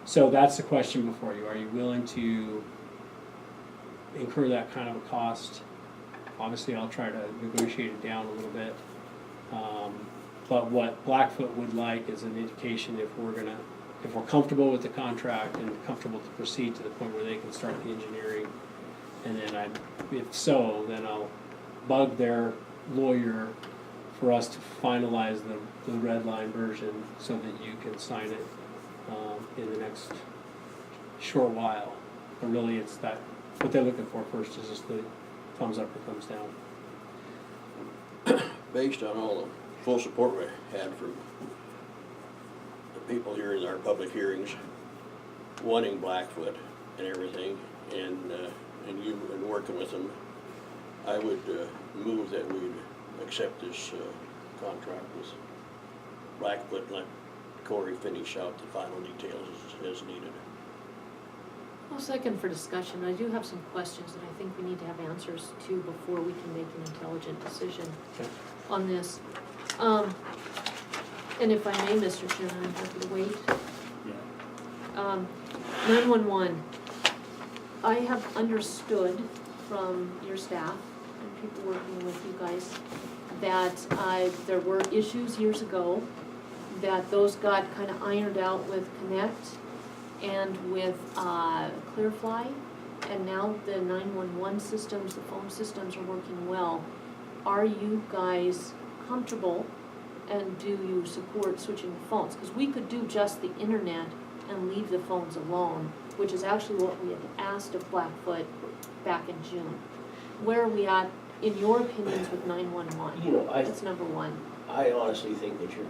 S8: So that's the question before you. Are you willing to incur that kind of a cost? Obviously, I'll try to negotiate it down a little bit. But what Blackfoot would like is an indication if we're comfortable with the contract and comfortable to proceed to the point where they can start the engineering. And then if so, then I'll bug their lawyer for us to finalize the red line version so that you can sign it in the next short while. But really it's that, what they're looking for first is just the thumbs up or thumbs down.
S7: Based on all the full support we had from the people here in our public hearings, wanting Blackfoot and everything, and you and working with them, I would move that we'd accept this contract with Blackfoot and let Corey finish out the final details as needed.
S3: Well, second for discussion, I do have some questions that I think we need to have answers to before we can make an intelligent decision
S8: Okay.
S3: on this. And if I may, Mr. Chairman, I'm happy to wait.
S6: Yeah.
S3: 911, I have understood from your staff and people working with you guys that there were issues years ago, that those got kind of ironed out with Connect and with Clearfly, and now the 911 systems, the phone systems are working well. Are you guys comfortable, and do you support switching the phones? Because we could do just the internet and leave the phones alone, which is actually what we had asked of Blackfoot back in June. Where are we at, in your opinions, with 911?
S4: You know,
S3: That's number one.
S4: I honestly think that you're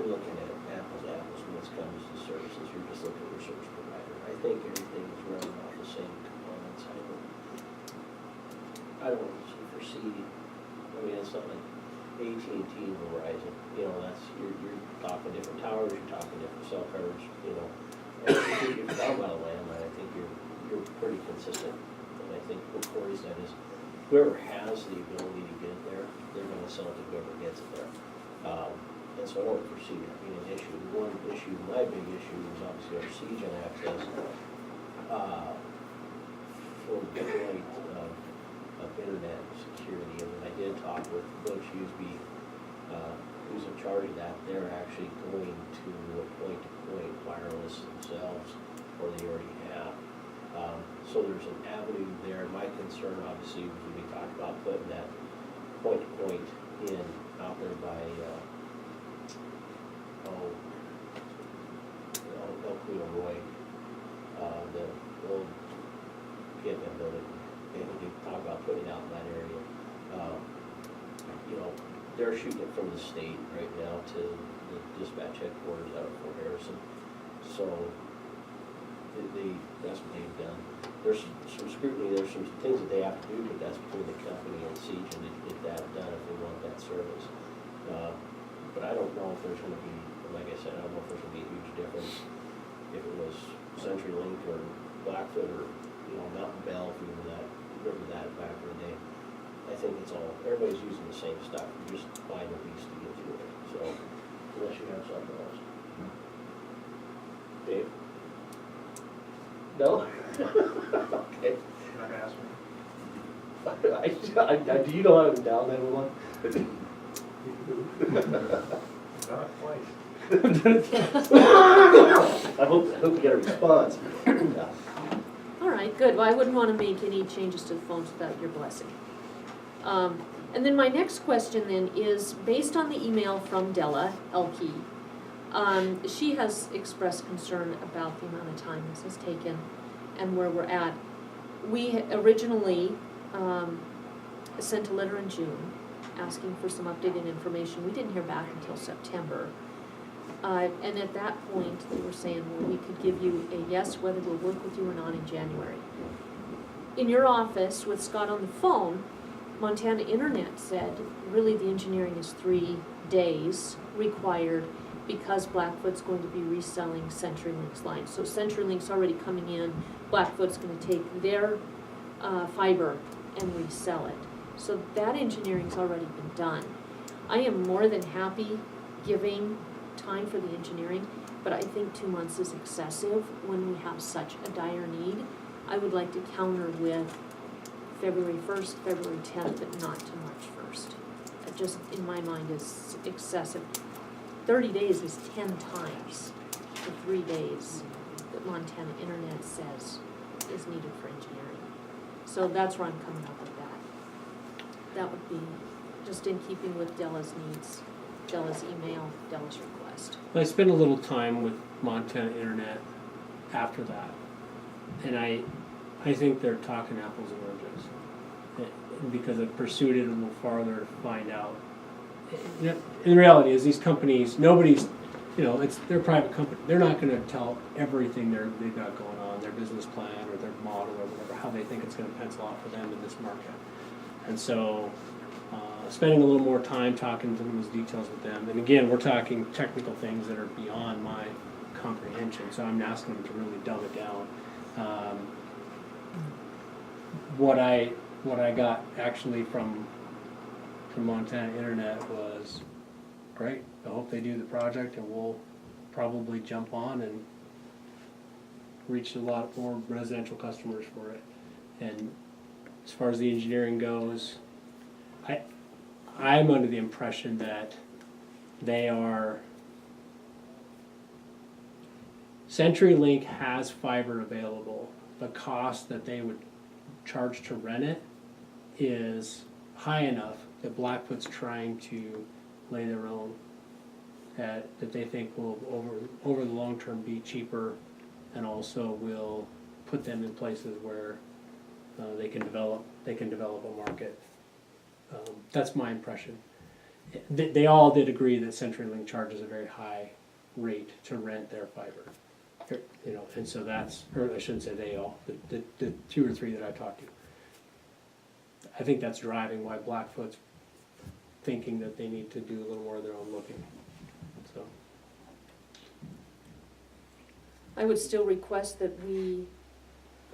S4: looking at apples to apples when it comes to services. You're just looking at your service provider. I think everything is running off the same components. I don't foresee, I mean, it's not like AT&T and Verizon, you know, you're talking different towers, you're talking different cell cards, you know. And if you're talking about a landline, I think you're pretty consistent. And I think what Corey said is, whoever has the ability to get it there, they're gonna sell it to whoever gets it there. and so I don't foresee that being an issue. One issue, my big issue, is obviously our siege and access, for the point of internet security. And when I did talk with Butch Usby, who's in charge of that, they're actually going to a point-to-point wireless themselves, or they already have. So there's an avenue there. My concern, obviously, was when we talked about putting that point-to-point in out there by, El Camino Roy, the old PFM building. And we talk about putting it out in that area. You know, they're shooting it from the state right now to the dispatch headquarters out of Fort Harrison. So that's what they've done. There's some scrutiny, there's some things that they have to do, but that's between the company and Siege and to get that done if they want that service. But I don't know if there's gonna be, like I said, I don't know if there's gonna be a huge difference if it was CenturyLink or Blackfoot or, you know, Mountain Bell, if you remember that back in the day. I think it's all, everybody's using the same stuff, you're just buying a lease to get through it, so, unless you have something else. Dave? No? Okay.
S9: You're not gonna ask me?
S4: Do you know how to dial 911?
S9: Not twice.
S4: I hope we get a response. Yeah.
S3: All right, good. Well, I wouldn't want to make any changes to the phones without your blessing. And then my next question then is, based on the email from Della Elke, she has expressed concern about the amount of time this has taken and where we're at. We originally sent a letter in June asking for some updated information. We didn't hear back until September. And at that point, they were saying, well, we could give you a yes, whether we'll work with you or not in January. In your office with Scott on the phone, Montana Internet said, really the engineering is 3 days required because Blackfoot's going to be reselling CenturyLink's line. So CenturyLink's already coming in, Blackfoot's going to take their fiber and resell it. So that engineering's already been done. I am more than happy giving time for the engineering, but I think 2 months is excessive when we have such a dire need. I would like to counter with February 1st, February 10th, but not to March 1st. That just, in my mind, is excessive. 30 days is 10 times the 3 days that Montana Internet says is needed for engineering. So that's where I'm coming up with that. That would be just in keeping with Della's needs, Della's email, Della's request.
S2: I spent a little time with Montana Internet after that, and I think they're talking apples and oranges. Because I've pursued it a little farther to find out. And the reality is these companies, nobody's, you know, they're a private company. They're not going to tell everything they've got going on, their business plan or their model or whatever, how they think it's going to pencil out for them in this market. And so spending a little more time talking to those details with them. And again, we're talking technical things that are beyond my comprehension. So I'm asking them to really dumb it down. What I got actually from Montana Internet was great. I hope they do the project, and we'll probably jump on and reach a lot more residential customers for it. And as far as the engineering goes, I'm under the impression that CenturyLink has fiber available. The cost that they would charge to rent it is high enough that Blackfoot's trying to lay their own that they think will over the long term be cheaper, and also will put them in places where they can develop a market. That's my impression. They all did agree that CenturyLink charges a very high rate to rent their fiber. You know, and so that's, or I shouldn't say they all, the 2 or 3 that I talked to. I think that's driving why Blackfoot's thinking that they need to do a little more of their own looking. So
S3: I would still request that we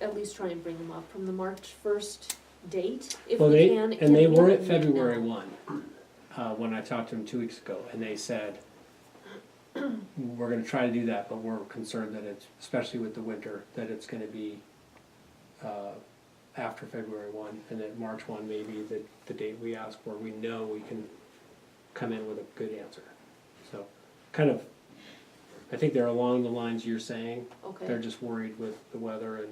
S3: at least try and bring them up from the March 1st date, if we can.
S2: And they were at
S3: Can we
S2: February
S3: now?
S2: 1 when I talked to them 2 weeks ago, and they said
S8: we're gonna try to do that, but we're concerned that it's, especially with the winter, that it's gonna be, after February one, and that March one may be the date we ask for, we know we can come in with a good answer. So, kind of, I think they're along the lines you're saying, they're
S3: Okay,
S8: just worried with the weather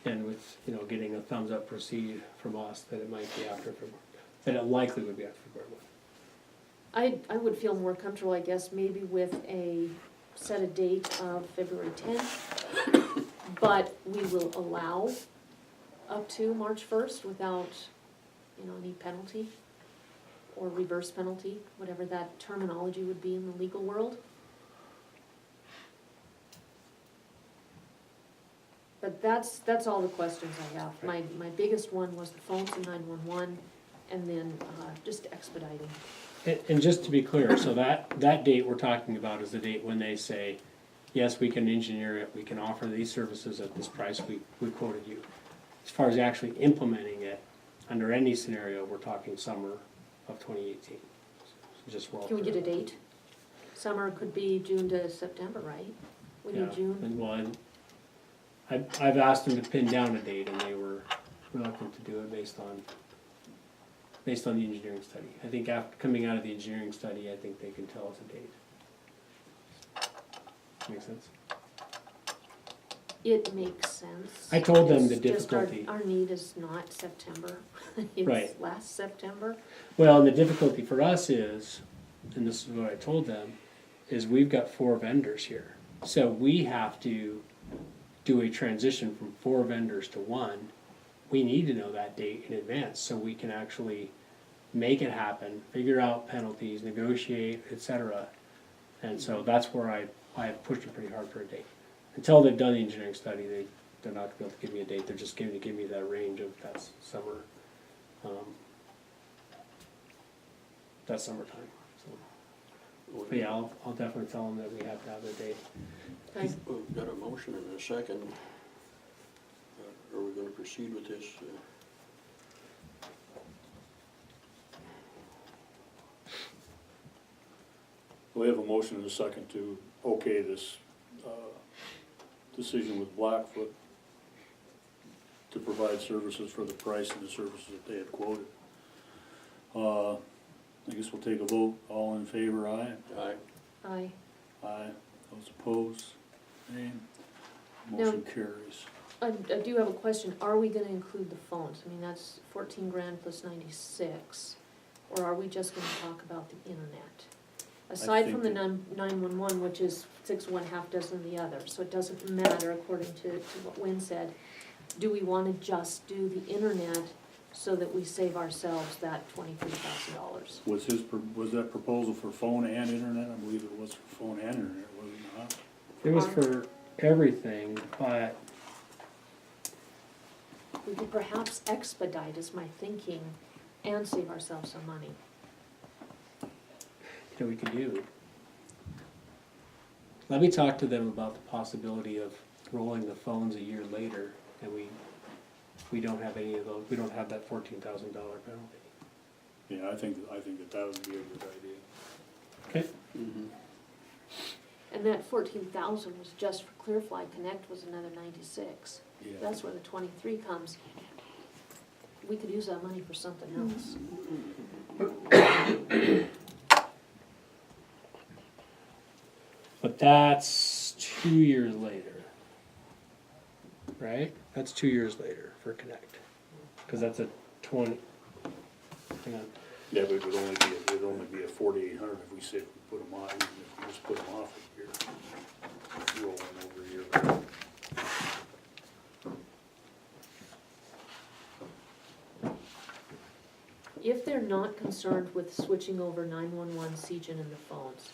S8: and with, you know, getting a thumbs up proceed from us, that it might be after February, that it likely would be after February one.
S3: I would feel more comfortable, I guess, maybe with a, set a date of February tenth, but we will allow up to March first without, you know, any penalty or reverse penalty, whatever that terminology would be in the legal world. But that's all the questions I have. My biggest one was the phones and 911, and then just expediting.
S8: And just to be clear, so that date we're talking about is the date when they say, yes, we can engineer it, we can offer these services at this price we quoted you. As far as actually implementing it, under any scenario, we're talking summer of 2018. Just roll
S3: Can we get a
S8: through.
S3: date? Summer could be June to September, right? We
S8: Yeah,
S3: need June.
S8: and well, I've asked them to pin down a date, and they were reluctant to do it based on the engineering study. I think after coming out of the engineering study, I think they can tell us a date. Make sense?
S3: It makes sense.
S8: I told them the
S3: It's just
S8: difficulty.
S3: Our need is not September.
S8: Right.
S3: It's last September.
S8: Well, and the difficulty for us is, and this is what I told them, is we've got 4 vendors here. So we have to do a transition from 4 vendors to 1. We need to know that date in advance so we can actually make it happen, figure out penalties, negotiate, etc. And so that's where I have pushed it pretty hard for a date. Until they've done the engineering study, they're not gonna be able to give me a date, they're just going to give me that range of that's summer, that's summertime. So, but yeah, I'll definitely tell them that we have to have the date.
S3: Okay.
S7: We've got a motion and a second. Are we gonna proceed with this?
S6: We have a motion and a second to okay this decision with Blackfoot to provide services for the price of the services that they had quoted. I guess we'll take a vote. All in favor, aye?
S7: Aye.
S3: Aye.
S6: Aye. Those opposed? Nay.
S3: No.
S6: Motion carries.
S3: I do have a question. Are we gonna include the phones? I mean, that's 14 grand plus 96. Or are we just gonna talk about the internet? Aside
S6: think
S3: from the
S6: that-
S3: 911, which is 6 of one, half dozen of the other, so it doesn't matter according to what Wynn said. Do we wanna just do the internet so that we save ourselves that $23,000?
S6: Was that proposal for phone and internet? I believe it was for phone and internet, was it not?
S8: It was for everything, but
S3: We could perhaps expedite, is my thinking, and save ourselves some money.
S8: you know, we could do. Let me talk to them about the possibility of rolling the phones a year later, and we don't have any of those, we don't have that $14,000 penalty.
S6: Yeah, I think that would be a good idea.
S8: Okay?
S3: And that 14,000 was just for Clearfly Connect was another 96.
S6: Yeah.
S3: That's where the 23 comes. We could use that money for something else.
S8: But that's 2 years later. Right? That's 2 years later for Connect. Cause that's a 20, hang on.
S6: Yeah, but it would only be a 4,800 if we said we put them on, even if we just put them off a year. Rolling over a year.
S3: If they're not concerned with switching over 911 CGN and the phones,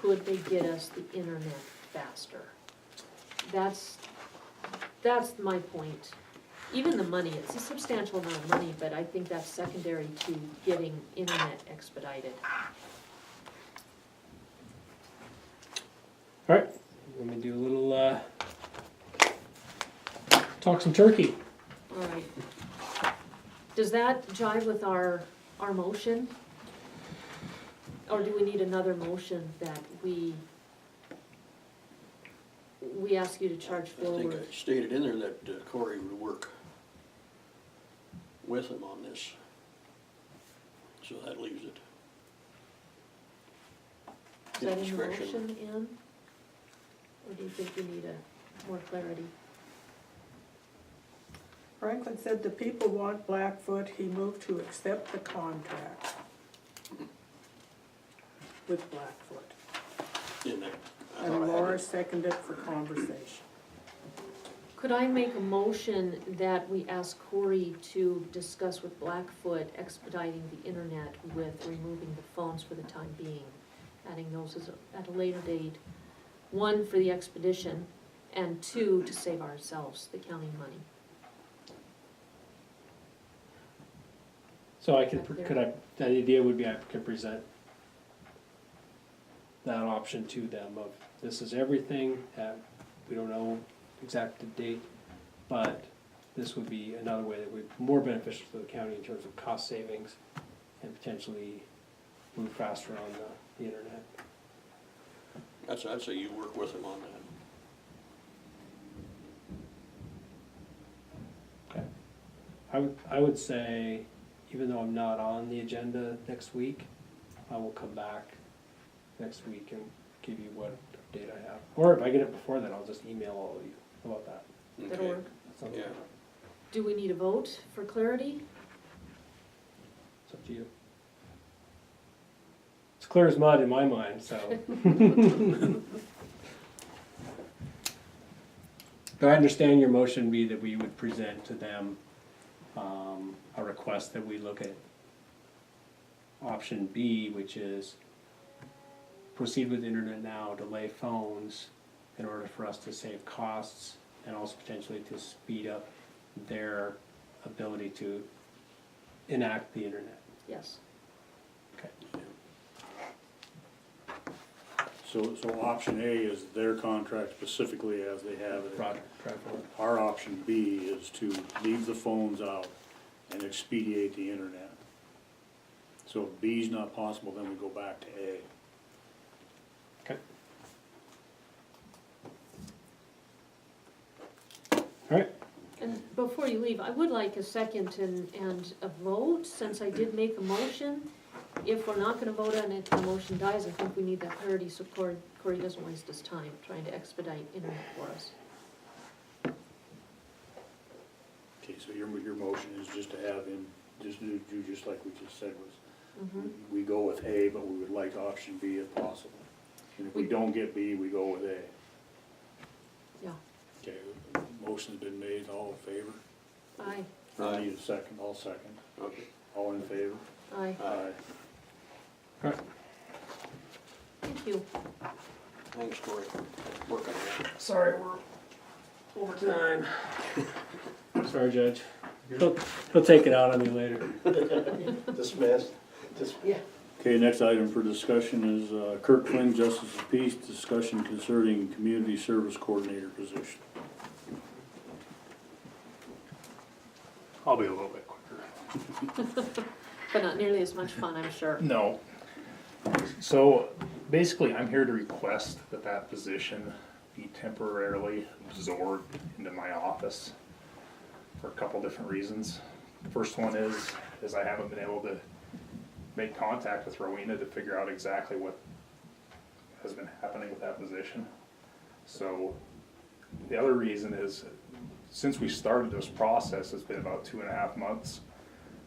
S3: could they get us the internet faster? That's my point. Even the money, it's a substantial amount of money, but I think that's secondary to getting internet expedited.
S8: Alright, let me do a little, talk some turkey.
S3: All right. Does that jive with our motion? Or do we need another motion that we ask you to charge
S7: I think
S3: forward?
S7: I stated in there that Corey would work with him on this. So that leaves it.
S3: Is that in the
S7: discretion.
S3: motion, Ann? Or do you think we need more clarity?
S10: Franklin said the people want Blackfoot, he moved to accept the contract with Blackfoot.
S7: In there. I
S10: And
S7: thought I had
S10: Laura
S7: it.
S10: seconded for conversation.
S3: Could I make a motion that we ask Corey to discuss with Blackfoot expediting the internet with removing the phones for the time being? Adding those at a later date, one for the expedition, and two, to save ourselves the county money.
S8: So the idea would be I could present that option to them of, this is everything, we don't know exact date, but this would be another way that would be more beneficial to the county in terms of cost savings and potentially move faster on the internet.
S7: I'd say you work with him on that.
S8: Okay. I would say, even though I'm not on the agenda next week, I will come back next week and give you what date I have. Or if I get it before then, I'll just email all of you. How about that?
S3: That'll
S7: Okay.
S3: work.
S8: Sounds
S7: Yeah.
S8: good.
S3: Do we need a vote for clarity?
S8: It's up to you. It's clear as mud in my mind, so. But I understand your motion be that we would present to them a request that we look at option B, which is proceed with internet now, delay phones in order for us to save costs and also potentially to speed up their ability to enact the internet.
S3: Yes.
S8: Okay.
S6: So option A is their contract specifically as they have it.
S8: Roger, drive forward.
S6: Our option B is to leave the phones out and expedite the internet. So if B's not possible, then we go back to A.
S8: Okay. All right,
S3: And before you leave, I would like a second and a vote, since I did make a motion. If we're not gonna vote on it, the motion dies, I think we need that clarity, so Corey doesn't waste his time trying to expedite internet for us.
S6: Okay, so your motion is just to have him, just do just like we just said was,
S3: Mhm.
S6: we go with A, but we would like option B if possible. And if we don't get B, we go with A.
S3: Yeah,
S6: Okay, motion's been made, all in favor?
S3: aye,
S6: I need a second, I'll second.
S7: Okay.
S6: All in favor?
S3: aye,
S6: Aye.
S8: all right.
S3: thank you.
S7: Thanks, Corey. Working on that.
S8: Sorry, we're over time. Sorry, Judge. He'll take it out on you later.
S4: Dismissed. Yeah.
S6: Okay, next item for discussion is Kirk Flynn, Justice of Peace, discussion concerning Community Service Coordinator position.
S9: I'll be a little bit quicker.
S3: But not nearly as much fun, I'm sure.
S9: No. So basically, I'm here to request that that position be temporarily absorbed into my office for a couple different reasons. The first one is I haven't been able to make contact with Rowena to figure out exactly what has been happening with that position. So the other reason is, since we started this process, it's been about 2.5 months.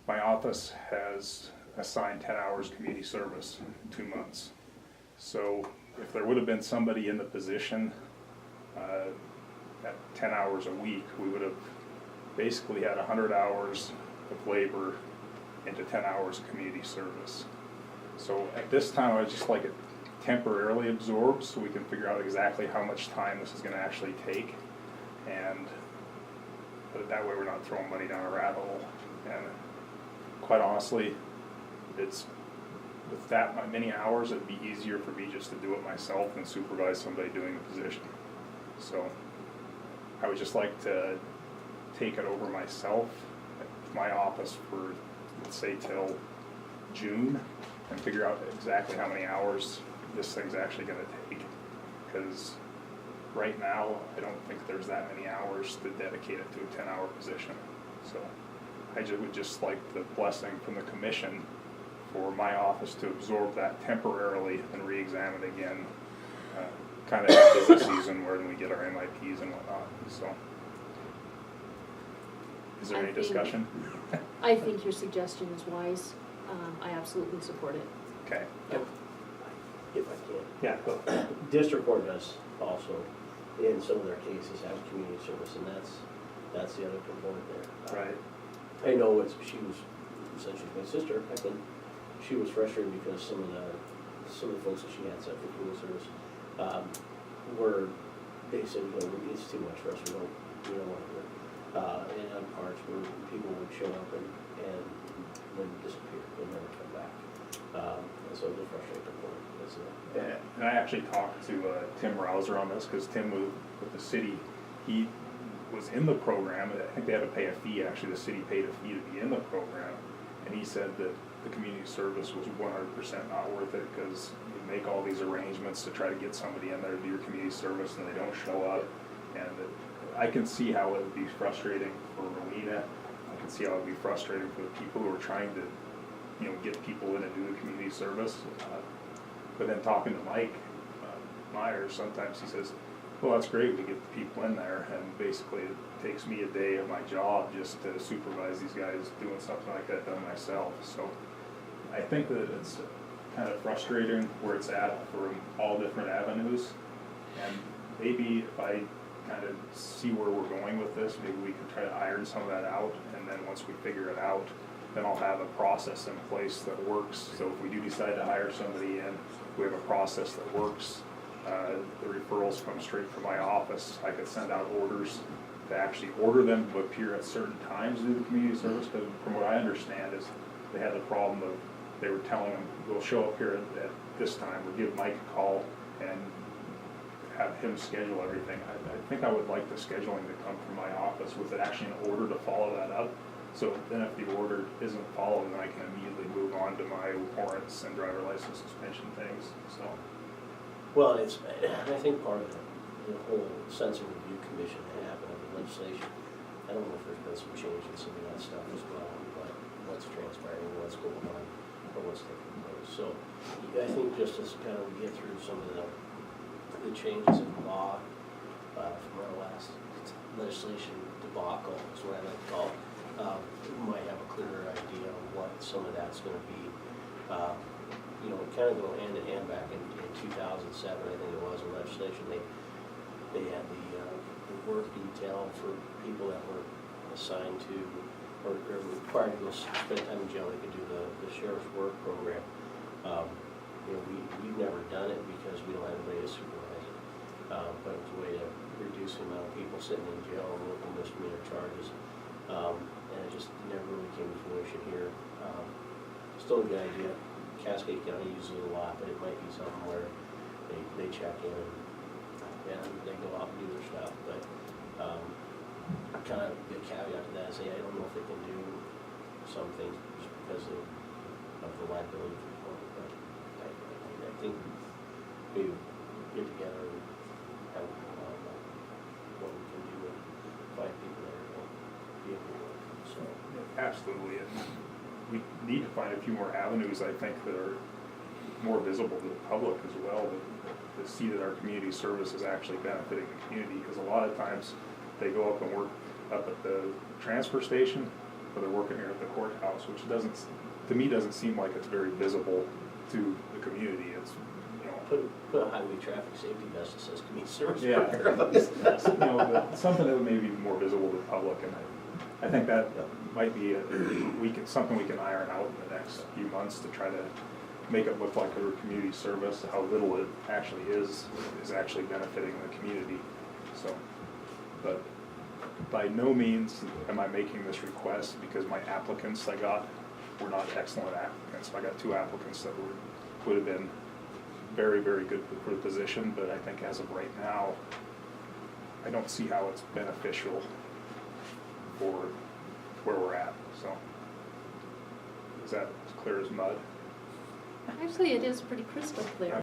S9: My office has assigned 10 hours community service in 2 months. So if there would have been somebody in the position at 10 hours a week, we would have basically had 100 hours of labor into 10 hours of community service. So at this time, I'd just like it temporarily absorbed so we can figure out exactly how much time this is gonna actually take. And that way we're not throwing money down a rabbit hole. And quite honestly, it's, with that many hours, it'd be easier for me just to do it myself than supervise somebody doing the position. So I would just like to take it over myself, my office for, let's say, till June, and figure out exactly how many hours this thing's actually gonna take. Because right now, I don't think there's that many hours to dedicate it to a 10-hour position. So I would just like the blessing from the commission for my office to absorb that temporarily and re-examine again, kind of at busy season when we get our MIPs and whatnot, so. Is there
S3: I
S9: any
S3: think-
S9: discussion?
S3: I think your suggestion is wise. I absolutely support it.
S9: Okay,
S4: If I can.
S9: yeah, go.
S4: District Court does also, in some of their cases, have community service, and that's the other component there.
S9: Right.
S4: I know she was, essentially my sister, I think, she was frustrated because some of the folks that she had set for community service, they said, it's too much for us, we don't want to do it. And on parts where people would show up and then disappear, and never come back. And so it was a frustrating component.
S9: And I actually talked to Tim Rouser on this, because Tim moved with the city. He was in the program, I think they had to pay a fee, actually the city paid a fee to be in the program. And he said that the community service was 100% not worth it, because you make all these arrangements to try to get somebody in there to do your community service and they don't show up. And I can see how it would be frustrating for Rowena. I can see how it would be frustrating for the people who are trying to, get people in and do the community service. But then talking to Mike Myers, sometimes he says, well, that's great, we get the people in there, and basically it takes me a day of my job just to supervise these guys doing something like that done myself. So I think that it's kind of frustrating where it's at for all different avenues. And maybe if I kind of see where we're going with this, maybe we can try to iron some of that out, and then once we figure it out, then I'll have a process in place that works. So if we do decide to hire somebody in, we have a process that works. The referrals come straight from my office. I could send out orders to actually order them to appear at certain times to do the community service, because from what I understand is they had the problem of, they were telling them, we'll show up here at this time, or give Mike a call and have him schedule everything. I think I would like the scheduling to come from my office with actually an order to follow that up. So then if the order isn't followed, then I can immediately move on to my warrants and driver license suspension things, so.
S4: Well, I think part of the whole sensing review commission that happened under legislation, I don't know if there's been some change in some of that stuff as well, but what's transpiring, what's going on, or what's taking place. So I think just as kind of we get through some of the changes in law from our last legislation debacle, is what I like to call it, we might have a clearer idea of what some of that's going to be. Kind of go hand in hand back in 2007, I think it was, in legislation, they had the work detail for people that were assigned to, or required to go spend time in jail, they could do the sheriff's work program. We've never done it because we don't have anybody to supervise it. But it was a way to reduce the amount of people sitting in jail and working misdemeanor charges. And it just never really came to fruition here. Still a good idea. Cascade County uses it a lot, but it might be something where they check in and they go out and do their stuff. But kind of the caveat to that is, I don't know if they can do some things just because of the liability component. But I think we get together and have a plan about what we can do and find people that are be able to work. So.
S9: Absolutely, and we need to find a few more avenues, I think, that are more visible to the public as well, to see that our community service is actually benefiting the community, because a lot of times they go up and work up at the transfer station, or they're working here at the courthouse, which to me doesn't seem like it's very visible to the community. It's,
S4: Put a highway traffic safety vest that says community service.
S9: Yeah. But something that would maybe be more visible to the public, and I think that might be something we can iron out in the next few months to try to make it look like a community service, how little it actually is actually benefiting the community. So, but by no means am I making this request because my applicants I got were not excellent applicants. I got 2 applicants that would have been very, very good for the position, but I think as of right now, I don't see how it's beneficial for where we're at. So, is that as clear as mud?
S3: Actually, it is pretty crystal clear.